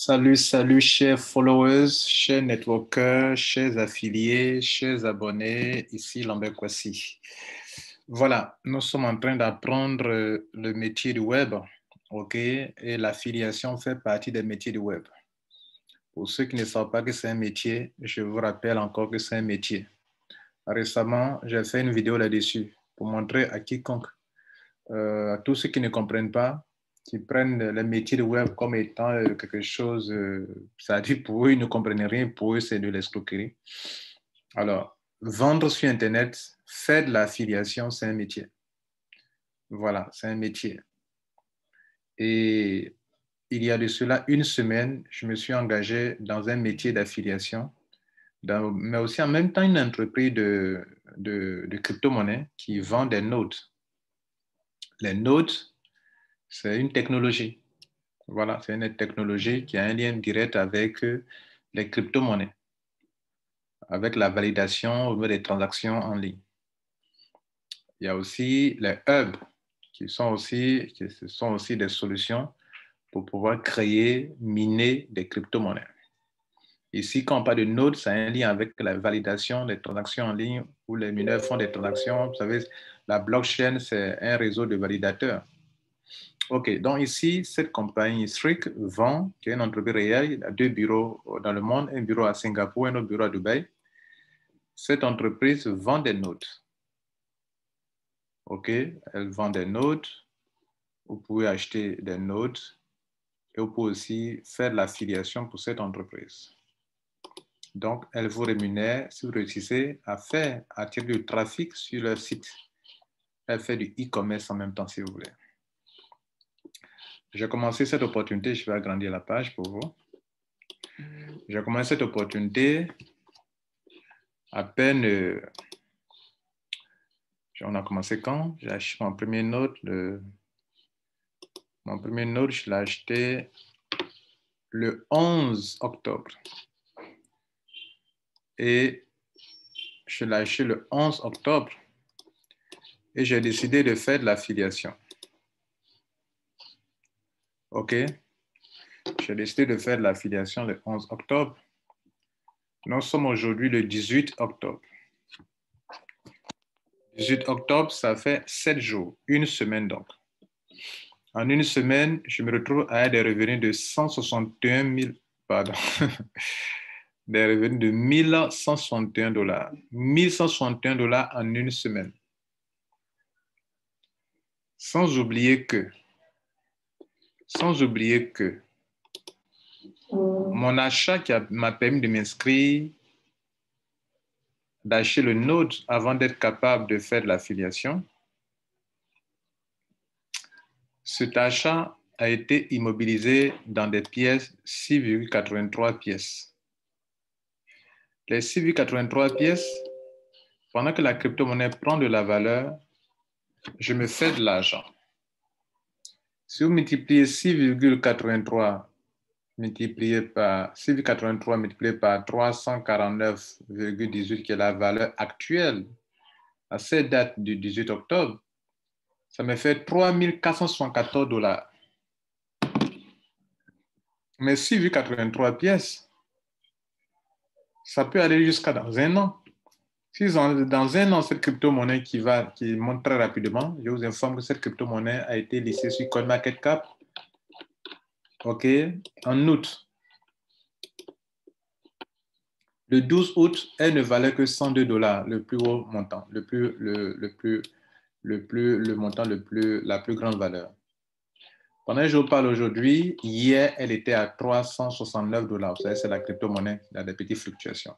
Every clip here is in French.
Salut, salut, chers followers, chers networkers, chers affiliés, chers abonnés, ici Lambert Kwasi. Voilà, nous sommes en train d'apprendre le métier du web, ok? Et l'affiliation fait partie des métiers du web. Pour ceux qui ne savent pas que c'est un métier, je vous rappelle encore que c'est un métier. Récemment, j'ai fait une vidéo là-dessus pour montrer à quiconque, à tous ceux qui ne comprennent pas, qui prennent le métier de web comme étant quelque chose, c'est-à-dire pour eux, ils ne comprennent rien, pour eux, c'est de l'escroquerie. Alors, vendre sur Internet, faire de l'affiliation, c'est un métier. Voilà, c'est un métier. Et il y a de cela une semaine, je me suis engagé dans un métier d'affiliation, mais aussi en même temps une entreprise de crypto-monnaie qui vend des nodes. Les nodes, c'est une technologie. Voilà, c'est une technologie qui a un lien direct avec les crypto-monnaies, avec la validation des transactions en ligne. Il y a aussi les hubs qui sont aussi des solutions pour pouvoir créer, miner des crypto-monnaies. Ici, quand on parle de node, ça a un lien avec la validation des transactions en ligne où les mineurs font des transactions. Vous savez, la blockchain, c'est un réseau de validateurs. OK, donc ici, cette compagnie Strict vend, qui est une entreprise réelle, il a deux bureaux dans le monde, un bureau à Singapour et un autre bureau à Dubaï. Cette entreprise vend des nodes. OK, elle vend des nodes. Vous pouvez acheter des nodes et vous pouvez aussi faire de l'affiliation pour cette entreprise. Donc, elle vous rémunère si vous réussissez à attirer du trafic sur leur site. Elle fait du e-commerce en même temps, si vous voulez. J'ai commencé cette opportunité, je vais agrandir la page pour vous. J'ai commencé cette opportunité à peine, on a commencé quand? J'ai acheté mon premier note, je l'ai acheté le 11 octobre. Et je l'ai acheté le 11 octobre et j'ai décidé de faire de l'affiliation. OK? J'ai décidé de faire de l'affiliation le 11 octobre. Nous sommes aujourd'hui le 18 octobre. 18 octobre, ça fait 7 jours, une semaine donc. En une semaine, je me retrouve à des revenus de 161 000, pardon, des revenus de 1161 dollars. 1161 dollars en une semaine. Sans oublier que mon achat qui m'a permis de m'inscrire, d'acheter le node avant d'être capable de faire de l'affiliation, cet achat a été immobilisé dans des pièces, 6,83 pièces. Les 6,83 pièces, pendant que la crypto-monnaie prend de la valeur, je me fais de l'argent. Si vous multipliez 6,83 multiplié par 349,18 qui est la valeur actuelle à cette date du 18 octobre, ça me fait 3 474 dollars. Mais 6,83 pièces, ça peut aller jusqu'à dans un an. Si dans un an, cette crypto-monnaie qui monte très rapidement, je vous informe que cette crypto-monnaie a été listée sur CoinMarketCap, OK, en août. Le 12 août, elle ne valait que 102 dollars, le plus haut montant, la plus grande valeur. Pendant que je vous parle aujourd'hui, hier, elle était à 369 dollars. Vous savez, c'est la crypto-monnaie, il y a des petites fluctuations.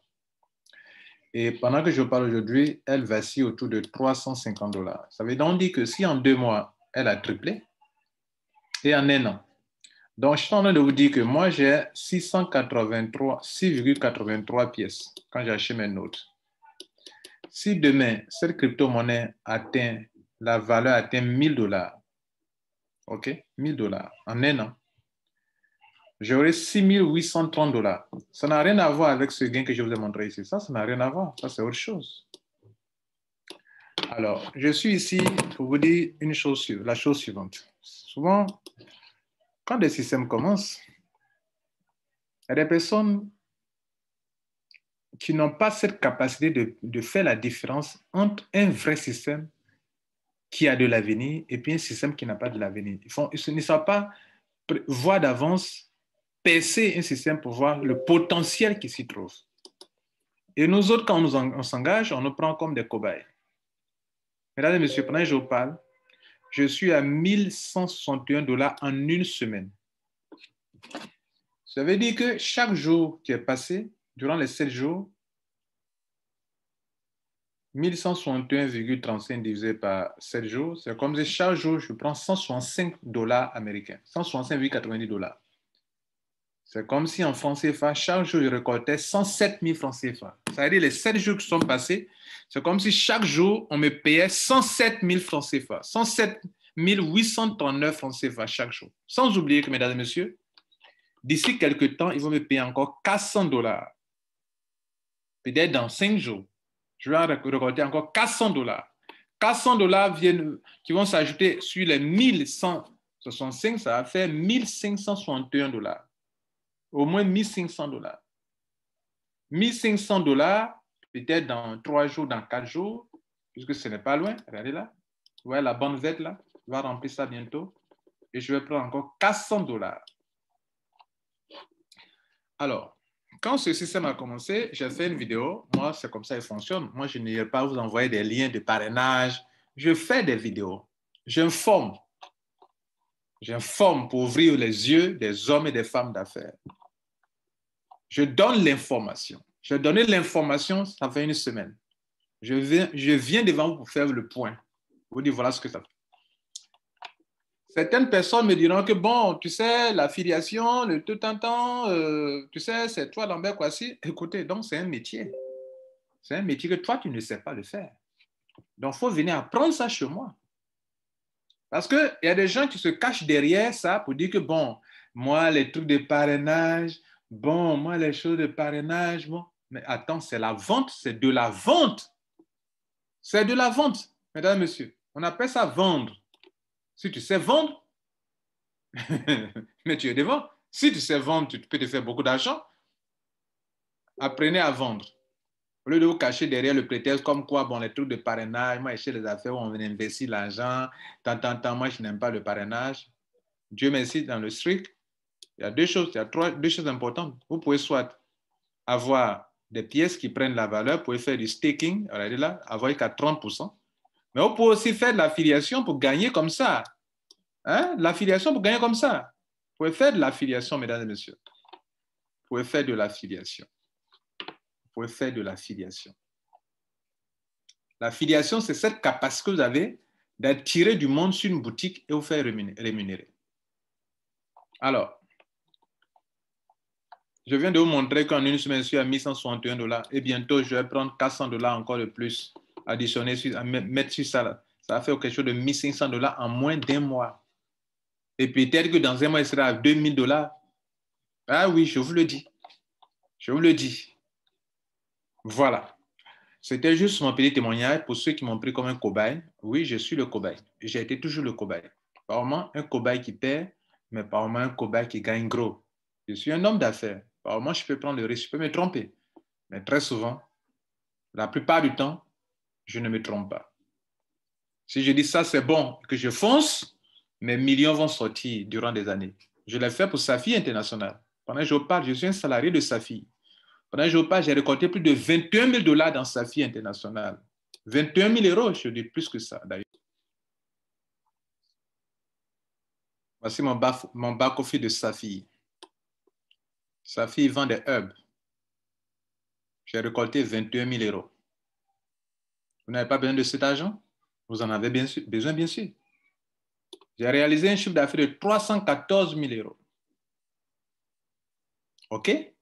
Et pendant que je vous parle aujourd'hui, elle vacille autour de 350 dollars. Ça veut donc dire que si en 2 mois, elle a triplé, et en un an. Donc, je suis en train de vous dire que moi, j'ai 6,83 pièces quand j'ai acheté mes notes. Si demain, cette crypto-monnaie la valeur atteint 1000 dollars, OK, 1000 dollars en un an, j'aurai 6830 dollars. Ça n'a rien à voir avec ce gain que je vous ai montré ici. Ça n'a rien à voir. Ça, c'est autre chose. Alors, je suis ici pour vous dire la chose suivante. Souvent, quand des systèmes commencent, Il y a des personnes qui n'ont pas cette capacité de faire la différence entre un vrai système qui a de l'avenir et puis un système qui n'a pas de l'avenir. Ils ne savent pas voir d'avance, percer un système pour voir le potentiel qui s'y trouve. Et nous autres, quand on s'engage, on nous prend comme des cobayes. Mesdames et messieurs, pendant que je vous parle, je suis à 1161 $ en une semaine. Ça veut dire que chaque jour qui est passé, durant les 7 jours, 1161,35 divisé par 7 jours, c'est comme si chaque jour, je prends 165 $ américains, 165,90 $. C'est comme si en francs CFA, chaque jour, je récoltais 107 000 francs CFA. Ça veut dire les 7 jours qui sont passés, c'est comme si chaque jour, on me payait 107 000 francs CFA, 107 839 francs CFA chaque jour. Sans oublier que, mesdames et messieurs, d'ici quelques temps, ils vont me payer encore 400 $. Peut-être dans 5 jours, je vais récolter encore 400 $. 400 $ qui vont s'ajouter sur les 1165, ça va faire 1561 $. Au moins 1500 $. 1500 $, peut-être dans 3 jours, dans 4 jours, puisque ce n'est pas loin. Regardez là. Vous voyez la bonne Z là? Je vais remplir ça bientôt. Et je vais prendre encore 400 $. Alors, quand ce système a commencé, j'ai fait une vidéo. Moi, c'est comme ça qu'il fonctionne. Moi, je n'irai pas vous envoyer des liens de parrainage. Je fais des vidéos. J'informe. J'informe pour ouvrir les yeux des hommes et des femmes d'affaires. Je donne l'information. J'ai donné l'information, ça fait une semaine. Je viens devant vous pour faire le point. Vous dire voilà ce que ça fait. Certaines personnes me diront que bon, tu sais, l'affiliation, le tout un temps, tu sais, c'est toi Lambert Kouassi. Écoutez, donc c'est un métier. C'est un métier que toi, tu ne sais pas le faire. Donc, il faut venir apprendre ça chez moi. Parce qu'il y a des gens qui se cachent derrière ça pour dire que bon, moi, les trucs de parrainage, bon, moi, les choses de parrainage, bon. Mais attends, c'est la vente, c'est de la vente. C'est de la vente, mesdames et messieurs. On appelle ça vendre. Si tu sais vendre, mais tu es devant. Si tu sais vendre, tu peux te faire beaucoup d'argent. Apprenez à vendre. Au lieu de vous cacher derrière le prétexte comme quoi, bon, les trucs de parrainage, moi, chez les affaires où on investit l'argent, tant, moi, je n'aime pas le parrainage. Dieu merci, dans le strict, il y a deux choses, deux choses importantes. Vous pouvez soit avoir des pièces qui prennent la valeur, vous pouvez faire du staking, regardez là, avoir qu'à 30%. Mais vous pouvez aussi faire de l'affiliation pour gagner comme ça. Hein? L'affiliation pour gagner comme ça. Vous pouvez faire de l'affiliation, mesdames et messieurs. Vous pouvez faire de l'affiliation. Vous pouvez faire de l'affiliation. L'affiliation, c'est cette capacité que vous avez d'attirer du monde sur une boutique et vous faire rémunérer. Alors, je viens de vous montrer qu'en une semaine, je suis à 1161 $ et bientôt, je vais prendre 400 $ encore de plus, additionner, mettre sur ça. Là. Ça va faire quelque chose de 1500 $ en moins d'un mois. Et peut-être que dans un mois, il sera à 2000 $. Ah oui, je vous le dis. Je vous le dis. Voilà. C'était juste mon petit témoignage pour ceux qui m'ont pris comme un cobaye. Oui, je suis le cobaye. J'ai été toujours le cobaye. Par moment, un cobaye qui perd, mais par moment, un cobaye qui gagne gros. Je suis un homme d'affaires. Par moment, je peux prendre le risque, je peux me tromper. Mais très souvent, la plupart du temps, je ne me trompe pas. Si je dis ça, c'est bon, que je fonce, mes millions vont sortir durant des années. Je l'ai fait pour Safi International. Pendant que je parle, je suis un salarié de Safi. Pendant que je parle, j'ai récolté plus de 21 000 $ dans Safi International. 21 000 €, je dis plus que ça d'ailleurs. Voici mon back-office de Safi. Safi vend des herbes. J'ai récolté 21 000 €. Vous n'avez pas besoin de cet argent? Vous en avez besoin, bien sûr. J'ai réalisé un chiffre d'affaires de 314 000 €. OK?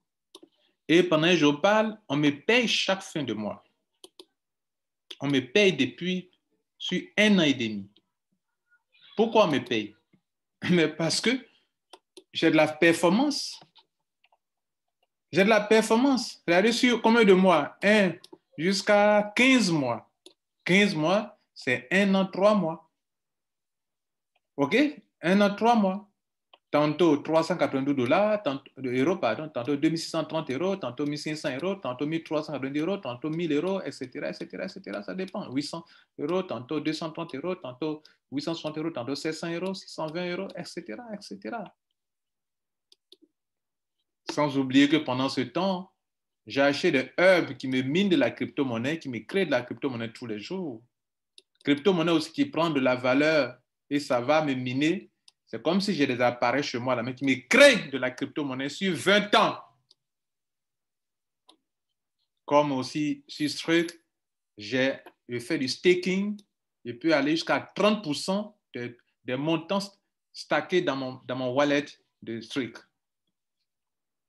Et pendant que je parle, on me paye chaque fin de mois. On me paye depuis sur 1 an et demi. Pourquoi on me paye? Mais parce que j'ai de la performance. J'ai de la performance. Regardez sur combien de mois? 1 jusqu'à 15 mois. 15 mois, c'est 1 an, 3 mois. OK? 1 an, 3 mois. tantôt 392 $, euros, pardon, tantôt 2630 €, tantôt 1500 €, tantôt 1390 €, tantôt 1000 €, etc., etc., etc. Ça dépend. 800 €, tantôt 230 €, tantôt 860 €, tantôt 700 €, 620 €, etc., etc. Sans oublier que pendant ce temps, j'ai acheté des hubs qui me minent de la crypto-monnaie, qui me créent de la crypto-monnaie tous les jours. Crypto-monnaie aussi qui prend de la valeur et ça va me miner. C'est comme si j'ai des appareils chez moi, là, qui me créent de la crypto-monnaie sur 20 ans. Comme aussi sur ce truc, j'ai fait du staking. Je peux aller jusqu'à 30% des montants stackés dans mon wallet de truc.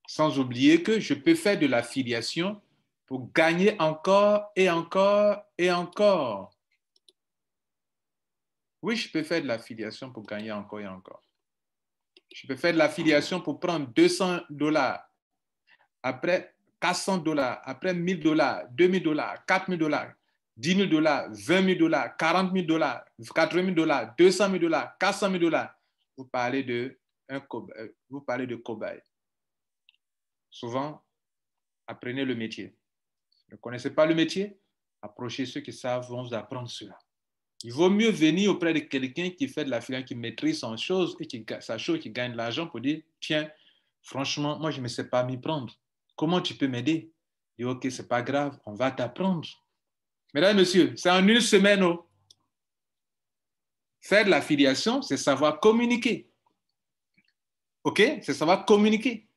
Sans oublier que je peux faire de l'affiliation pour gagner encore et encore et encore. Oui, je peux faire de l'affiliation pour gagner encore et encore. Je peux faire de l'affiliation pour prendre 200 $, après 400 $, après 1000 $, 2000 $, 4000 $, 10 000 $, 20 000 $, 40 000 $, 80 000 $, 200 000 $, 400 000 $. Vous parlez de cobaye. Souvent, apprenez le métier. Ne connaissez pas le métier? Approchez ceux qui savent, vont vous apprendre cela. Il vaut mieux venir auprès de quelqu'un qui fait de l'affiliation, qui maîtrise sa chose et qui gagne de l'argent pour dire, tiens, franchement, moi, je ne sais pas m'y prendre. Comment tu peux m'aider? Je dis, OK, ce n'est pas grave, on va t'apprendre. Mesdames et messieurs, c'est en une semaine. Oh. Faire de l'affiliation, c'est savoir communiquer. OK? C'est savoir communiquer.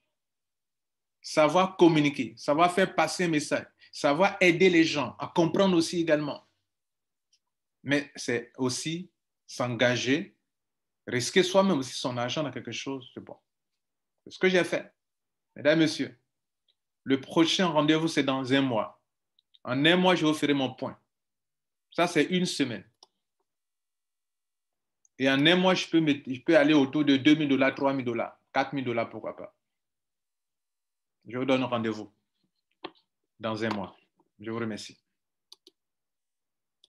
Savoir communiquer, savoir faire passer un message, savoir aider les gens à comprendre aussi également. Mais c'est aussi s'engager, risquer soi-même aussi son argent dans quelque chose, c'est bon. C'est ce que j'ai fait. Mesdames et messieurs, le prochain rendez-vous, c'est dans 1 mois. En 1 mois, je vous ferai mon point. Ça, c'est une semaine. Et en 1 mois, je peux aller autour de 2 000 $, 3 000 $, 4 000 $, pourquoi pas. Je vous donne rendez-vous dans 1 mois. Je vous remercie.